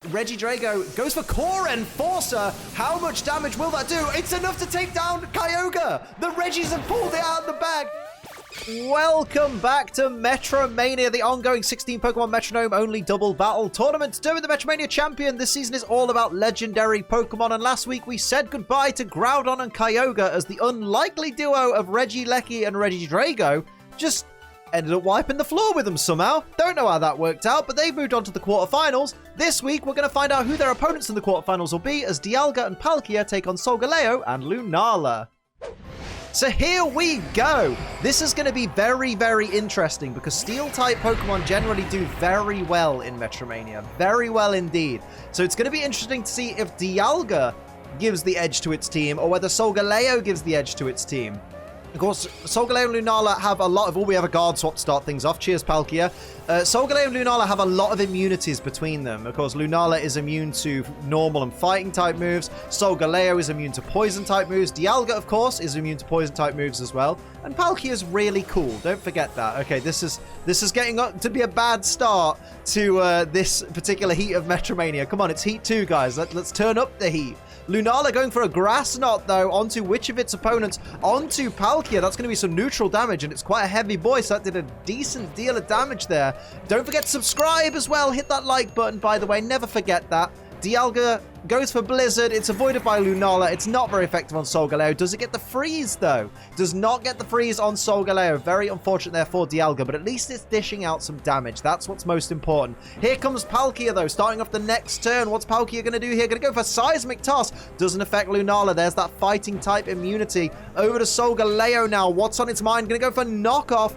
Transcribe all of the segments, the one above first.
Regidrago goes for Core Enforcer. How much damage will that do? It's enough to take down Kyogre. The Regis have pulled it out of the bag. Welcome back to MetroMania, the ongoing 16 Pokemon Metronome-only double battle tournament. During the MetroMania Champion, this season is all about legendary Pokemon, and last week we said goodbye to Groudon and Kyogre as the unlikely duo of Regieleki and Regidrago just ended up wiping the floor with them somehow. Don't know how that worked out, but they've moved on to the quarterfinals. This week, we're going to find out who their opponents in the quarterfinals will be as Dialga and Palkia take on Solgaleo and Lunala. So here we go. This is going to be very, very interesting because Steel-type Pokemon generally do very well in Metromania. Very well indeed. So it's going to be interesting to see if Dialga gives the edge to its team or whether Solgaleo gives the edge to its team. Of course, Solgaleo and Lunala have a lot of... Oh, we have a guard swap to start things off. Cheers, Palkia. Solgaleo and Lunala have a lot of immunities between them. Of course, Lunala is immune to normal and fighting type moves. Solgaleo is immune to poison type moves. Dialga, of course, is immune to poison type moves as well. And Palkia is really cool. Don't forget that. Okay, this is getting up to be a bad start to this particular heat of Metromania. Come on, it's Heat 2, guys. Let's turn up the heat. Lunala going for a Grass Knot, though, onto which of its opponents? Onto Palkia. That's going to be some neutral damage, and it's quite a heavy boy, so that did a decent deal of damage there. Don't forget to subscribe as well. Hit that like button, by the way. Never forget that. Dialga goes for Blizzard. It's avoided by Lunala. It's not very effective on Solgaleo. Does it get the freeze, though? Does not get the freeze on Solgaleo. Very unfortunate there for Dialga, but at least it's dishing out some damage. That's what's most important. Here comes Palkia, though, starting off the next turn. What's Palkia going to do here? Going to go for Seismic Toss. Doesn't affect Lunala. There's that fighting type immunity. Over to Solgaleo now. What's on its mind? Going to go for Knockoff.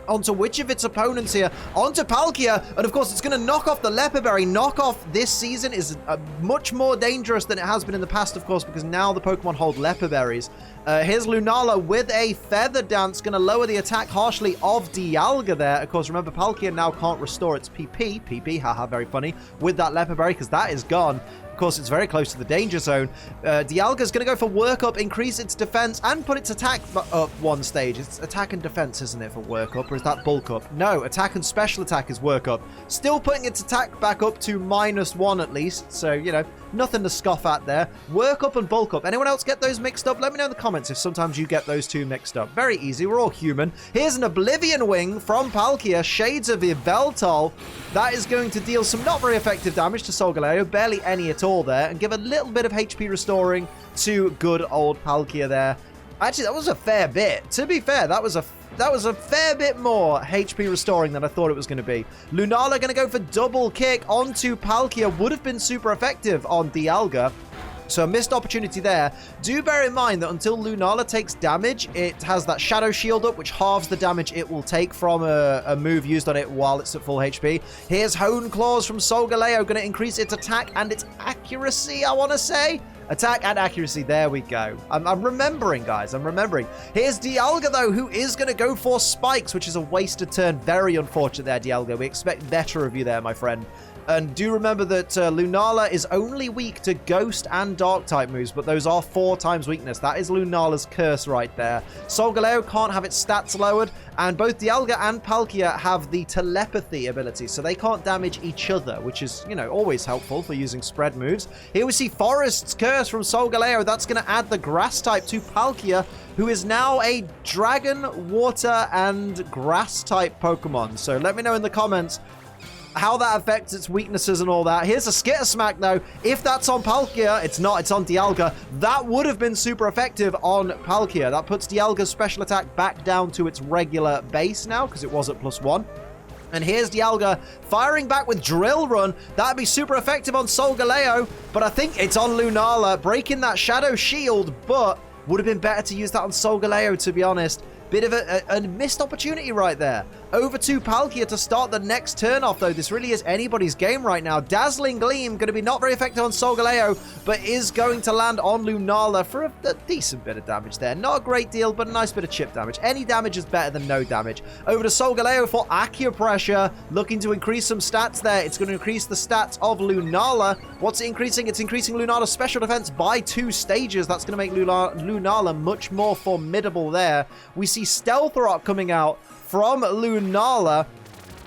Onto which of its opponents here? Onto Palkia, and of course it's going to knock off the Leper Berry. Knockoff this season is much more dangerous than it has been in the past, of course, because now the Pokemon hold Leper Berries. Here's Lunala with a Feather Dance, going to lower the attack harshly of Dialga there. Of course, remember, Palkia now can't restore its PP. PP, haha, very funny, with that Leper Berry, because that is gone. Of course, it's very close to the danger zone. Dialga's going to go for Work Up, increase its defense, and put its attack up one stage. It's attack and defense, isn't it, for Work Up, or is that Bulk Up? No, attack and special attack is Work Up. Still putting its attack back up to -1 at least, so, you know, nothing to scoff at there. Work Up and Bulk Up. Anyone else get those mixed up? Let me know in the comments if sometimes you get those two mixed up. Very easy. We're all human. Here's an Oblivion Wing from Palkia. Shades of Yveltal. That is going to deal some not very effective damage to Solgaleo. Barely any at all there. And give a little bit of HP restoring to good old Palkia there. Actually, that was a fair bit. To be fair, that was a fair bit more HP restoring than I thought it was going to be. Lunala going to go for double kick onto Palkia. Would have been super effective on Dialga. So a missed opportunity there. Do bear in mind that until Lunala takes damage, it has that Shadow Shield up, which halves the damage it will take from a move used on it while it's at full HP. Here's Hone Claws from Solgaleo, going to increase its attack and its accuracy, I want to say. Attack and accuracy. There we go. I'm remembering, guys. I'm remembering. Here's Dialga, though, who is going to go for Spikes, which is a wasted turn. Very unfortunate there, Dialga. We expect better of you there, my friend. And do remember that Lunala is only weak to Ghost and Dark-type moves, but those are 4 times weakness. That is Lunala's curse right there. Solgaleo can't have its stats lowered, and both Dialga and Palkia have the Telepathy ability, so they can't damage each other, which is, you know, always helpful for using spread moves. Here we see Forest's Curse from Solgaleo. That's going to add the Grass-type to Palkia, who is now a Dragon, Water, and Grass-type Pokemon. So let me know in the comments how that affects its weaknesses and all that. Here's a Skitter Smack, though. If that's on Palkia, it's not. It's on Dialga. That would have been super effective on Palkia. That puts Dialga's special attack back down to its regular base now, because it was at +1. And here's Dialga firing back with Drill Run. That'd be super effective on Solgaleo, but I think it's on Lunala, breaking that Shadow Shield, but would have been better to use that on Solgaleo, to be honest. Bit of a missed opportunity right there. Over to Palkia to start the next turn off, though. This really is anybody's game right now. Dazzling Gleam, going to be not very effective on Solgaleo, but is going to land on Lunala for a decent bit of damage there. Not a great deal, but a nice bit of chip damage. Any damage is better than no damage. Over to Solgaleo for Acupressure, looking to increase some stats there. It's going to increase the stats of Lunala. What's it increasing? It's increasing Lunala's special defense by 2 stages. That's going to make Lunala much more formidable there. We see Stealth Rock coming out from Lunala.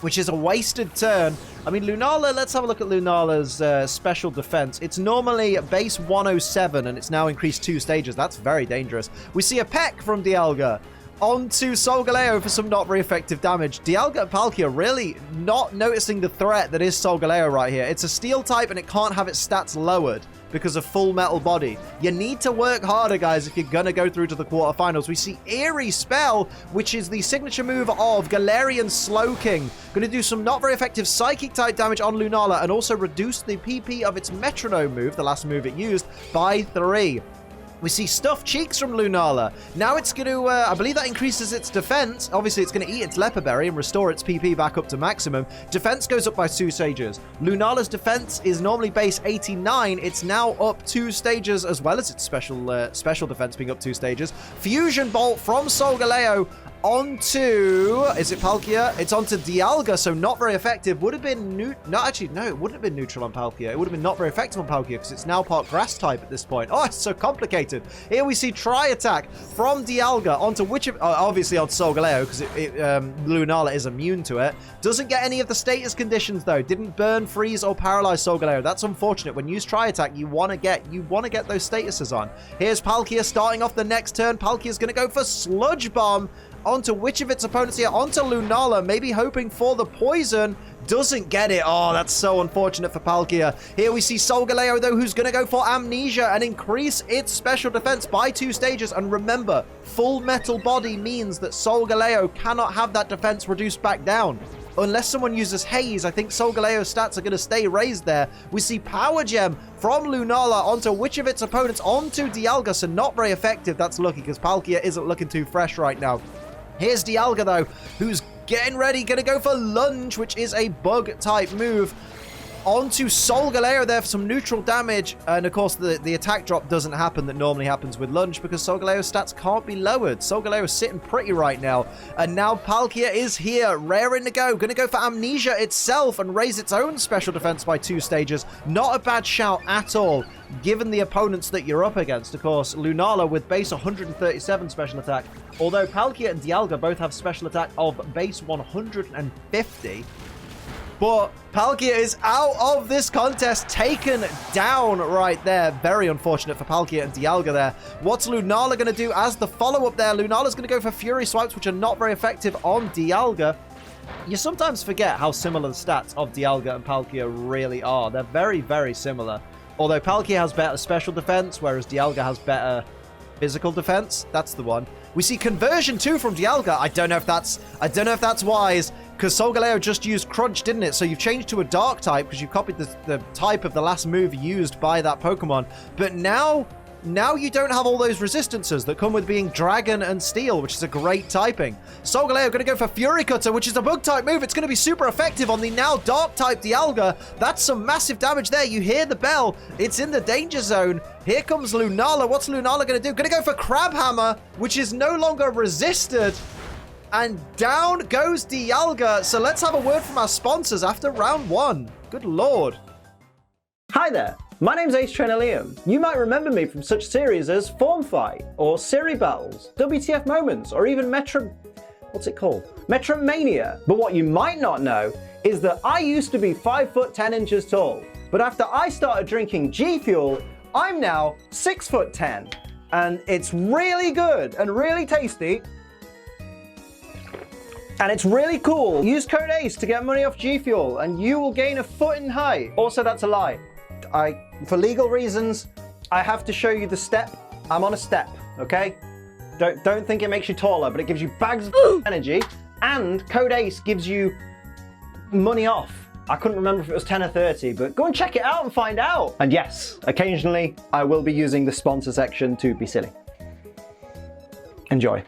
which is a wasted turn. I mean, Lunala, let's have a look at Lunala's special defense. It's normally base 107, and it's now increased 2 stages. That's very dangerous. We see a peck from Dialga onto Solgaleo for some not very effective damage. Dialga Palkia really not noticing the threat that is Solgaleo right here. It's a steel type, and it can't have its stats lowered because of full metal body. You need to work harder, guys, if you're going to go through to the quarterfinals. We see Eerie Spell, which is the signature move of Galarian Slowking. Going to do some not very effective psychic type damage on Lunala and also reduce the PP of its Metronome move, the last move it used, by 3. We see Stuffed Cheeks from Lunala. Now it's going to, I believe that increases its defense. Obviously, it's going to eat its Leper Berry and restore its PP back up to maximum. Defense goes up by 2 stages. Lunala's defense is normally base 89. It's now up 2 stages, as well as its special defense being up 2 stages. Fusion Bolt from Solgaleo onto, is it Palkia? It's onto Dialga, so not very effective. Would have been it wouldn't have been neutral on Palkia. It would have been not very effective on Palkia because it's now part grass type at this point. Oh, it's so complicated. Here we see Tri-Attack from Dialga onto obviously onto Solgaleo because Lunala is immune to it. Doesn't get any of the status conditions though. Didn't burn, freeze, or paralyze Solgaleo. That's unfortunate. When you use Tri-Attack, you want to get those statuses on. Here's Palkia starting off the next turn. Palkia's going to go for Sludge Bomb onto which of its opponents here? Onto Lunala, maybe hoping for the poison. Doesn't get it. Oh, that's so unfortunate for Palkia. Here we see Solgaleo, though, who's going to go for Amnesia and increase its special defense by 2 stages. And remember, full metal body means that Solgaleo cannot have that defense reduced back down. Unless someone uses Haze, I think Solgaleo's stats are going to stay raised there. We see Power Gem from Lunala onto which of its opponents? Onto Dialga, so not very effective. That's lucky because Palkia isn't looking too fresh right now. Here's Dialga, though, who's getting ready, going to go for Lunge, which is a bug-type move, onto Solgaleo there for some neutral damage. And, of course, the attack drop doesn't happen that normally happens with Lunge because Solgaleo's stats can't be lowered. Solgaleo is sitting pretty right now. And now Palkia is here, raring to go. Going to go for Amnesia itself and raise its own special defense by 2 stages. Not a bad shout at all, given the opponents that you're up against. Of course, Lunala with base 137 special attack, although Palkia and Dialga both have special attack of base 150. But Palkia is out of this contest, taken down right there. Very unfortunate for Palkia and Dialga there. What's Lunala going to do as the follow-up there? Lunala's going to go for Fury Swipes, which are not very effective on Dialga. You sometimes forget how similar the stats of Dialga and Palkia really are. They're very, very similar. Although Palkia has better special defense, whereas Dialga has better physical defense. That's the one. We see Conversion 2 from Dialga. I don't know if that's wise, because Solgaleo just used Crunch, didn't it? So you've changed to a Dark type because you copied the type of the last move used by that Pokemon. But now you don't have all those resistances that come with being Dragon and Steel, which is a great typing. Solgaleo going to go for Fury Cutter, which is a bug-type move. It's going to be super effective on the now Dark-type Dialga. That's some massive damage there. You hear the bell. It's in the danger zone. Here comes Lunala. What's Lunala going to do? Going to go for Crab Hammer, which is no longer resisted. And down goes Dialga. So let's have a word from our sponsors after round 1. Good lord. Hi there. My name's Ace Trainer Liam. You might remember me from such series as Form Fight, or Siri Battles, WTF Moments, or even MetroMania. But what you might not know is that I used to be 5 foot 10 inches tall. But after I started drinking G Fuel, I'm now 6 foot 10. And it's really good and really tasty. And it's really cool. Use code ACE to get money off G Fuel and you will gain a foot in height. Also, that's a lie. For legal reasons, I have to show you the step. I'm on a step, okay? Don't think it makes you taller, but it gives you bags of energy, and code ACE gives you money off. I couldn't remember if it was 10 or 30, but go and check it out and find out. And yes, occasionally I will be using the sponsor section to be silly. Enjoy.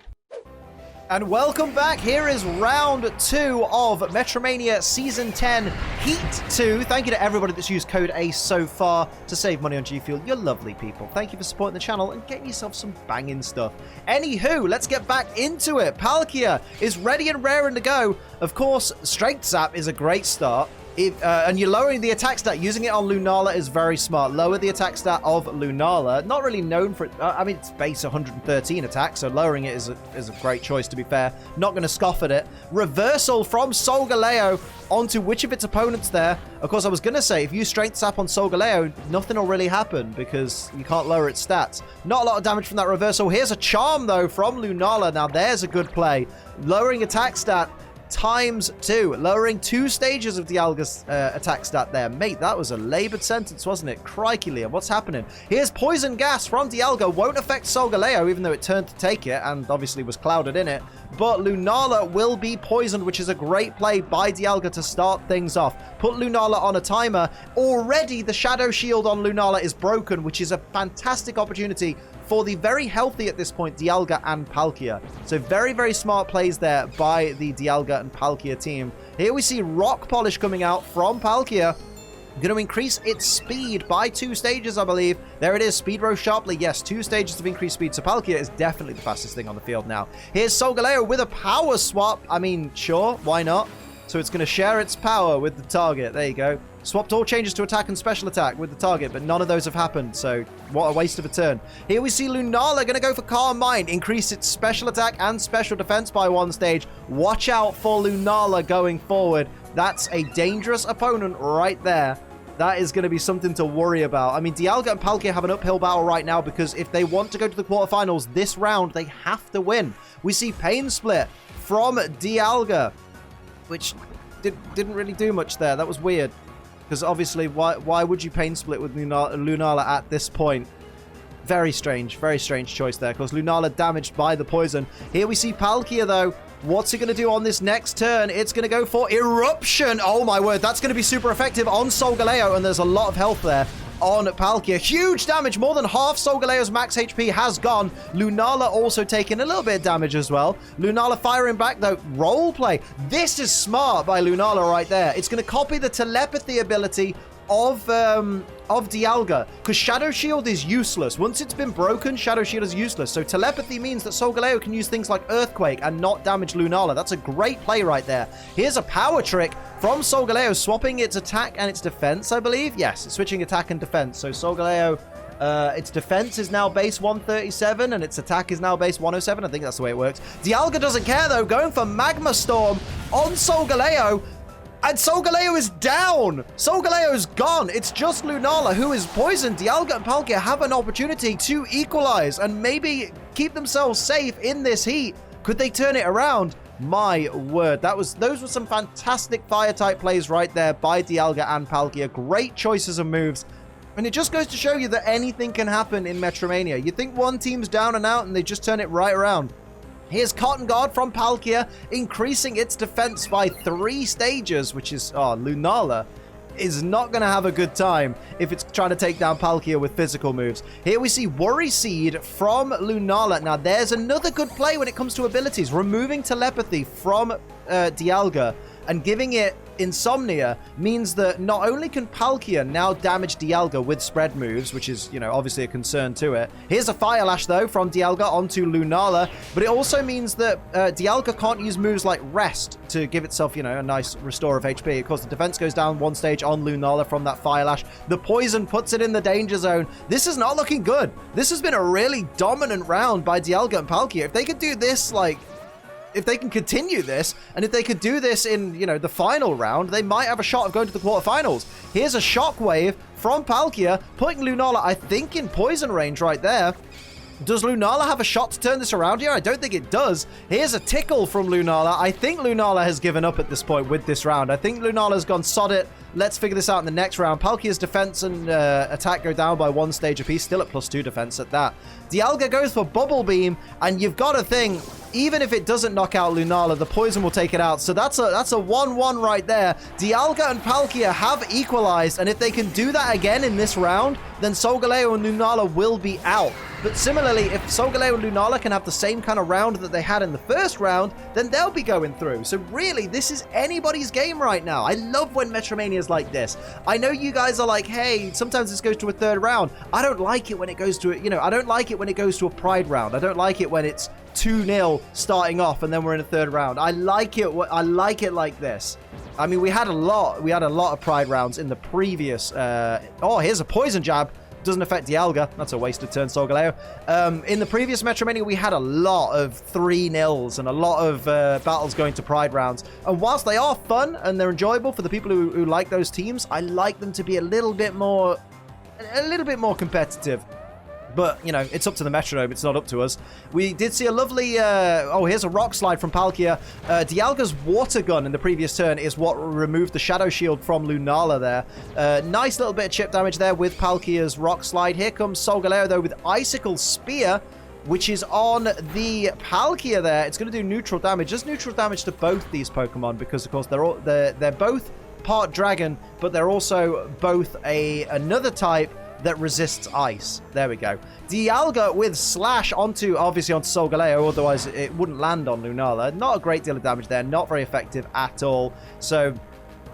And welcome back. Here is round 2 of MetroMania Season 10 Heat 2. Thank you to everybody that's used code ACE so far to save money on G Fuel. You're lovely people. Thank you for supporting the channel and getting yourself some banging stuff. Anywho, let's get back into it. Palkia is ready and raring to go. Of course, Strength Zap is a great start. And you're lowering the attack stat. Using it on Lunala is very smart. Lower the attack stat of Lunala. Not really known for it. I mean, it's base 113 attack, so lowering it is a great choice, to be fair. Not going to scoff at it. Reversal from Solgaleo onto which of its opponents there. Of course, I was going to say, if you Strength Sap on Solgaleo, nothing will really happen because you can't lower its stats. Not a lot of damage from that reversal. Here's a Charm, though, from Lunala. Now, there's a good play. Lowering attack stat ×2, lowering 2 stages of Dialga's attack stat there. Mate, that was a labored sentence, wasn't it? Crikey, Liam, what's happening? Here's Poison Gas from Dialga. Won't affect Solgaleo, even though it turned to take it and obviously was clouded in it. But Lunala will be poisoned, which is a great play by Dialga to start things off. Put Lunala on a timer. Already, the Shadow Shield on Lunala is broken, which is a fantastic opportunity for the very healthy at this point Dialga and Palkia. So very, very smart plays there by the Dialga and Palkia team. Here we see Rock Polish coming out from Palkia. Going to increase its speed by 2 stages, I believe. There it is. Speed rose sharply. Yes, 2 stages of increased speed. So Palkia is definitely the fastest thing on the field now. Here's Solgaleo with a power swap. I mean, sure, why not? So it's going to share its power with the target. There you go. Swapped all changes to attack and special attack with the target, but none of those have happened, so what a waste of a turn. Here we see Lunala going to go for Calm Mind, increase its special attack and special defense by 1 stage. Watch out for Lunala going forward. That's a dangerous opponent right there. That is going to be something to worry about. I mean, Dialga and Palkia have an uphill battle right now because if they want to go to the quarterfinals this round, they have to win. We see Pain Split from Dialga, which didn't really do much there. That was weird. Because obviously, why would you Pain Split with Lunala at this point? Very strange choice there. Because Lunala damaged by the poison. Here we see Palkia, though. What's it going to do on this next turn? It's going to go for Eruption. Oh, my word. That's going to be super effective on Solgaleo. And there's a lot of health there on Palkia. Huge damage. More than half Solgaleo's max HP has gone. Lunala also taking a little bit of damage as well. Lunala firing back, though. Role play. This is smart by Lunala right there. It's going to copy the telepathy ability of Dialga, because Shadow Shield is useless. Once it's been broken, Shadow Shield is useless. So telepathy means that Solgaleo can use things like Earthquake and not damage Lunala. That's a great play right there. Here's a power trick from Solgaleo, swapping its attack and its defense, I believe. Yes, it's switching attack and defense. So Solgaleo, its defense is now base 137 and its attack is now base 107. I think that's the way it works. Dialga doesn't care, though, going for Magma Storm on Solgaleo. And Solgaleo is down. Solgaleo's gone. It's just Lunala who is poisoned. Dialga and Palkia have an opportunity to equalize and maybe keep themselves safe in this heat. Could they turn it around? My word. Those were some fantastic fire-type plays right there by Dialga and Palkia. Great choices of moves. And it just goes to show you that anything can happen in MetroMania. You think one team's down and out and they just turn it right around. Here's Cotton Guard from Palkia, increasing its defense by 3 stages, which is, Lunala is not going to have a good time if it's trying to take down Palkia with physical moves. Here we see Worry Seed from Lunala. Now, there's another good play when it comes to abilities. Removing telepathy from Dialga and giving it Insomnia means that not only can Palkia now damage Dialga with spread moves, which is, obviously a concern to it. Here's a Fire Lash, though, from Dialga onto Lunala, but it also means that Dialga can't use moves like Rest to give itself, a nice restore of HP. Of course, the defense goes down 1 stage on Lunala from that Fire Lash. The poison puts it in the danger zone. This is not looking good. This has been a really dominant round by Dialga and Palkia. If they could do this, if they can continue this, and if they could do this in, the final round, they might have a shot of going to the quarterfinals. Here's a Shockwave from Palkia, putting Lunala, I think, in poison range right there. Does Lunala have a shot to turn this around here? I don't think it does. Here's a Tickle from Lunala. I think Lunala has given up at this point with this round. I think Lunala's gone, sod it. Let's figure this out in the next round. Palkia's defense and attack go down by 1 stage apiece, still at +2 defense at that. Dialga goes for Bubble Beam, and you've got to think, even if it doesn't knock out Lunala, the poison will take it out. So that's a 1-1 right there. Dialga and Palkia have equalized, and if they can do that again in this round, then Solgaleo and Lunala will be out. But similarly, if Solgaleo and Lunala can have the same kind of round that they had in the first round, then they'll be going through. So really, this is anybody's game right now. I love when Metromania is like this. I know you guys are like, hey, sometimes this goes to a 3rd round. I don't like it when it goes to, I don't like it when it goes to a Pride round. I don't like it when it's 2-0 starting off and then we're in a 3rd round. I like it like this. I mean, we had a lot of Pride rounds in the previous... oh, here's a Poison Jab. Doesn't affect Dialga. That's a wasted turn, Solgaleo. In the previous MetroMania, we had a lot of 3-0s and a lot of battles going to Pride rounds. And whilst they are fun and they're enjoyable for the people who like those teams, I like them to be a little bit more competitive. But, you know, it's up to the Metronome. It's not up to us. We did see a lovely... oh, here's a Rock Slide from Palkia. Dialga's Water Gun in the previous turn is what removed the Shadow Shield from Lunala there. Nice little bit of chip damage there with Palkia's Rock Slide. Here comes Solgaleo, though, with Icicle Spear, which is on the Palkia there. It's going to do neutral damage. Just neutral damage to both these Pokemon because, of course, they're both part Dragon, but they're also both another type that resists ice. There we go. Dialga with Slash obviously onto Solgaleo, otherwise it wouldn't land on Lunala. Not a great deal of damage there, not very effective at all. So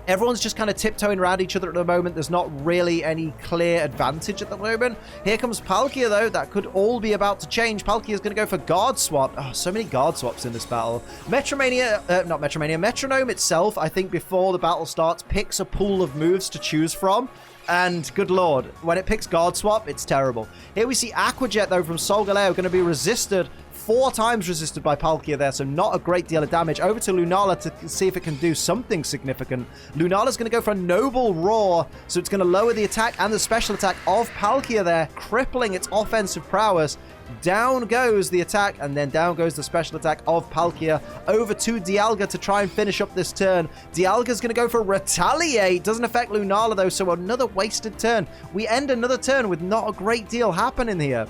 everyone's just kind of tiptoeing around each other at the moment. There's not really any clear advantage at the moment. Here comes Palkia, though. That could all be about to change. Palkia is going to go for Guard Swap. Oh, so many Guard Swaps in this battle. Metronome itself, I think before the battle starts, picks a pool of moves to choose from. And good lord, when it picks Guard Swap, it's terrible. Here we see Aqua Jet, though, from Solgaleo, going to be resisted. 4 times resisted by Palkia there, so not a great deal of damage. Over to Lunala to see if it can do something significant. Lunala's going to go for a Noble Roar, so it's going to lower the attack and the special attack of Palkia there, crippling its offensive prowess. Down goes the attack, and then down goes the special attack of Palkia. Over to Dialga to try and finish up this turn. Dialga's going to go for Retaliate. Doesn't affect Lunala, though, so another wasted turn. We end another turn with not a great deal happening here.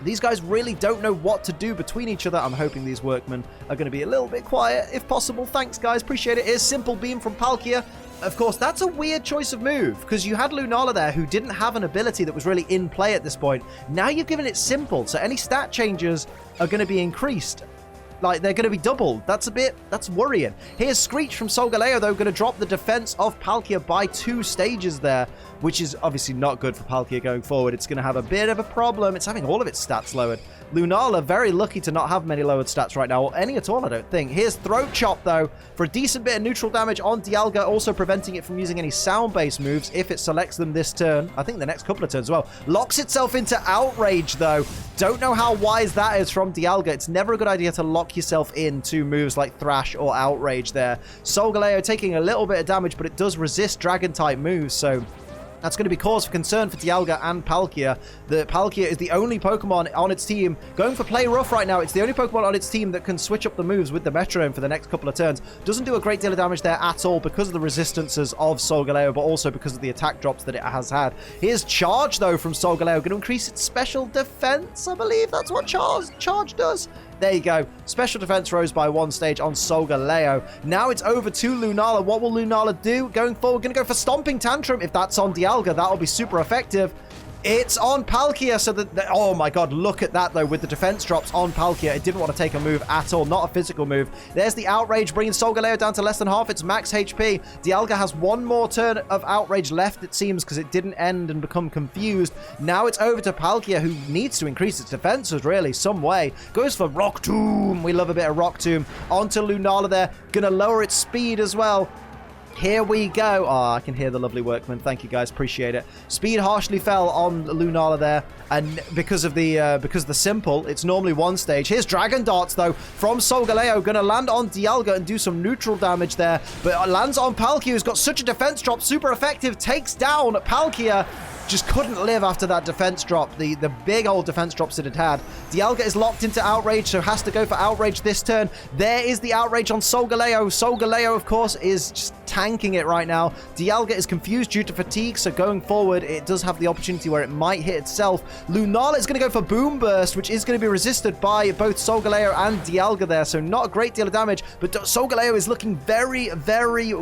These guys really don't know what to do between each other. I'm hoping these workmen are going to be a little bit quiet, if possible. Thanks, guys. Appreciate it. Here's Simple Beam from Palkia. Of course, that's a weird choice of move, because you had Lunala there who didn't have an ability that was really in play at this point. Now you've given it Simple, so any stat changes are going to be increased. Like, they're going to be doubled. That's worrying. Here's Screech from Solgaleo, though, going to drop the defense of Palkia by 2 stages there, which is obviously not good for Palkia going forward. It's going to have a bit of a problem. It's having all of its stats lowered. Lunala, very lucky to not have many lowered stats right now, or any at all, I don't think. Here's Throat Chop, though, for a decent bit of neutral damage on Dialga, also preventing it from using any sound-based moves if it selects them this turn. I think the next couple of turns as well. Locks itself into Outrage, though. Don't know how wise that is from Dialga. It's never a good idea to lock yourself into moves like Thrash or Outrage there. Solgaleo taking a little bit of damage, but it does resist Dragon-type moves, so that's going to be cause for concern for Dialga and Palkia. The Palkia is the only Pokemon on its team going for Play Rough right now. It's the only Pokemon on its team that can switch up the moves with the Metronome for the next couple of turns. Doesn't do a great deal of damage there at all because of the resistances of Solgaleo, but also because of the attack drops that it has had. Here's Charge, though, from Solgaleo. Going to increase its special defense. I believe that's what Charge does. There you go. Special defense rose by 1 stage on Solgaleo. Now it's over to Lunala. What will Lunala do? Going forward, going to go for Stomping Tantrum. If that's on Dialga, that'll be super effective. It's on Palkia, so that... Oh my god, look at that, though, with the defense drops on Palkia. It didn't want to take a move at all, not a physical move. There's the Outrage, bringing Solgaleo down to less than half its max HP. Dialga has 1 more turn of Outrage left, it seems, because it didn't end and become confused. Now it's over to Palkia, who needs to increase its defenses, really, some way. Goes for Rock Tomb. We love a bit of Rock Tomb. Onto Lunala there. Gonna lower its speed as well. Here we go. Oh, I can hear the lovely workman. Thank you, guys. Appreciate it. Speed harshly fell on Lunala there, and because of the simple, it's normally 1 stage. Here's Dragon Darts, though, from Solgaleo. Going to land on Dialga and do some neutral damage there, but it lands on Palkia, who's got such a defense drop. Super effective. Takes down Palkia. Just couldn't live after that defense drop, the big old defense drops that it had. Dialga is locked into Outrage, so has to go for Outrage this turn. There is the Outrage on Solgaleo. Solgaleo, of course, is just tanking it right now. Dialga is confused due to fatigue, so going forward, it does have the opportunity where it might hit itself. Lunala is going to go for Boom Burst, which is going to be resisted by both Solgaleo and Dialga there, so not a great deal of damage, but Solgaleo is looking very, very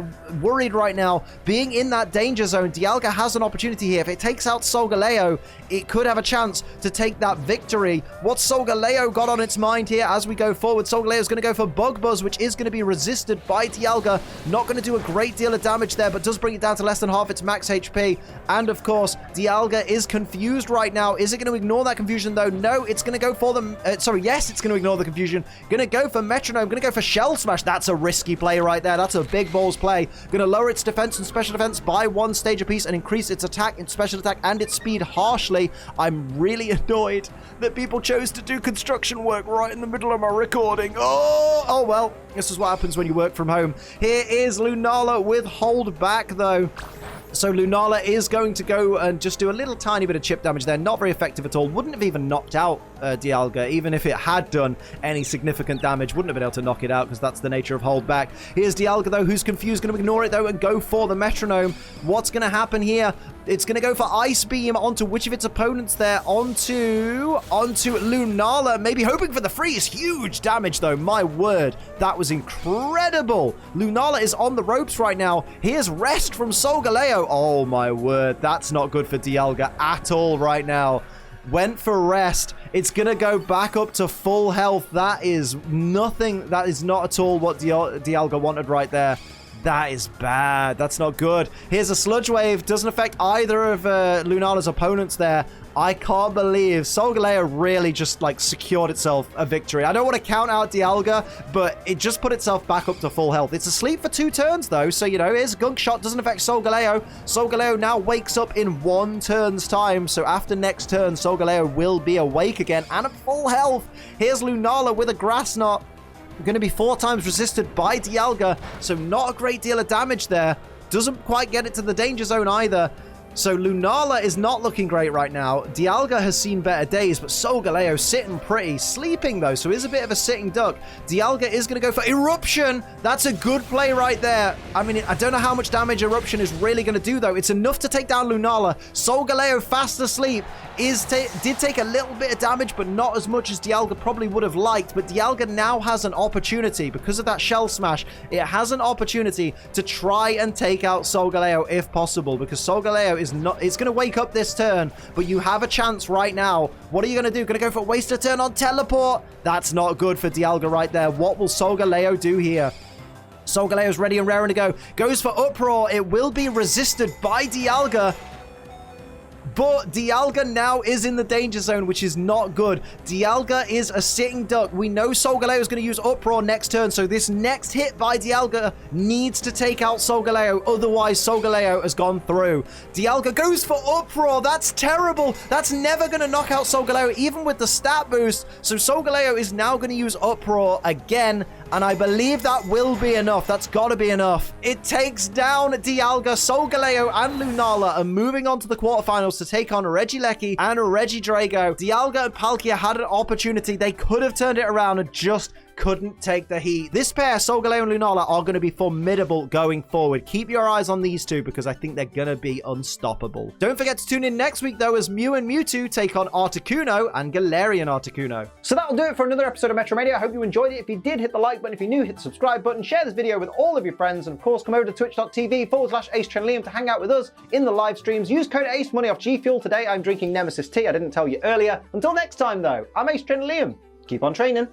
worried right now. Being in that danger zone, Dialga has an opportunity here. If it takes takes out Solgaleo, it could have a chance to take that victory. What's Solgaleo got on its mind here as we go forward? Solgaleo is going to go for Bug Buzz, which is going to be resisted by Dialga. Not going to do a great deal of damage there, but does bring it down to less than half its max HP. And of course, Dialga is confused right now. Is it going to ignore that confusion though? No, it's going to go for them. Yes, it's going to ignore the confusion. Going to go for Metronome. Going to go for Shell Smash. That's a risky play right there. That's a big balls play. Going to lower its defense and special defense by 1 stage apiece and increase its attack, its special attack, and its speed harshly. I'm really annoyed that people chose to do construction work right in the middle of my recording. Oh well, this is what happens when you work from home. Here is Lunala with hold back though. So Lunala is going to go and just do a little tiny bit of chip damage there. Not very effective at all. Wouldn't have even knocked out Dialga. Even if it had done any significant damage, wouldn't have been able to knock it out because that's the nature of hold back. Here's Dialga though, who's confused. Going to ignore it though and go for the Metronome. What's going to happen here? It's going to go for Ice Beam onto which of its opponents there? Onto Lunala. Maybe hoping for the freeze. Huge damage though. My word. That was incredible. Lunala is on the ropes right now. Here's Rest from Solgaleo. Oh my word. That's not good for Dialga at all right now. Went for Rest. It's going to go back up to full health. That is nothing. That is not at all what Dialga wanted right there. That is bad. That's not good. Here's a Sludge Wave. Doesn't affect either of Lunala's opponents there. I can't believe Solgaleo really just like secured itself a victory. I don't want to count out Dialga, but it just put itself back up to full health. It's asleep for 2 turns though, so you know, here's Gunk Shot. Doesn't affect Solgaleo. Solgaleo now wakes up in 1 turn's time, so after next turn, Solgaleo will be awake again and at full health. Here's Lunala with a Grass Knot. Going to be 4 times resisted by Dialga, so not a great deal of damage there. Doesn't quite get it to the danger zone either. So Lunala is not looking great right now. Dialga has seen better days, but Solgaleo sitting pretty. Sleeping though, so is a bit of a sitting duck. Dialga is going to go for Eruption. That's a good play right there. I mean, I don't know how much damage Eruption is really going to do though. It's enough to take down Lunala. Solgaleo fast asleep did take a little bit of damage, but not as much as Dialga probably would have liked. But Dialga now has an opportunity because of that Shell Smash. It has an opportunity to try and take out Solgaleo if possible, because Solgaleo is not, it's going to wake up this turn, but you have a chance right now. What are you going to do? Going to go for waste a turn on Teleport? That's not good for Dialga right there. What will Solgaleo do here? Solgaleo's ready and raring to go. Goes for Uproar. It will be resisted by Dialga. But Dialga now is in the danger zone, which is not good. Dialga is a sitting duck. We know Solgaleo is going to use Uproar next turn, so this next hit by Dialga needs to take out Solgaleo. Otherwise, Solgaleo has gone through. Dialga goes for Uproar. That's terrible. That's never going to knock out Solgaleo, even with the stat boost. So Solgaleo is now going to use Uproar again, and I believe that will be enough. That's got to be enough. It takes down Dialga. Solgaleo and Lunala are moving on to the quarterfinals to take on Regieleki and Regidrago. Dialga and Palkia had an opportunity. They could have turned it around and just couldn't take the heat. This pair, Solgaleo and Lunala, are going to be formidable going forward. Keep your eyes on these two because I think they're going to be unstoppable. Don't forget to tune in next week, though, as Mew and Mewtwo take on Articuno and Galarian Articuno. So that'll do it for another episode of MetroMania. I hope you enjoyed it. If you did, hit the like button. If you're new, hit the subscribe button. Share this video with all of your friends. And of course, come over to twitch.tv/AceTrenLiam to hang out with us in the live streams. Use code ACE, money off G Fuel. Today, I'm drinking Nemesis tea. I didn't tell you earlier. Until next time, though, I'm AceTrenLiam. Keep on training.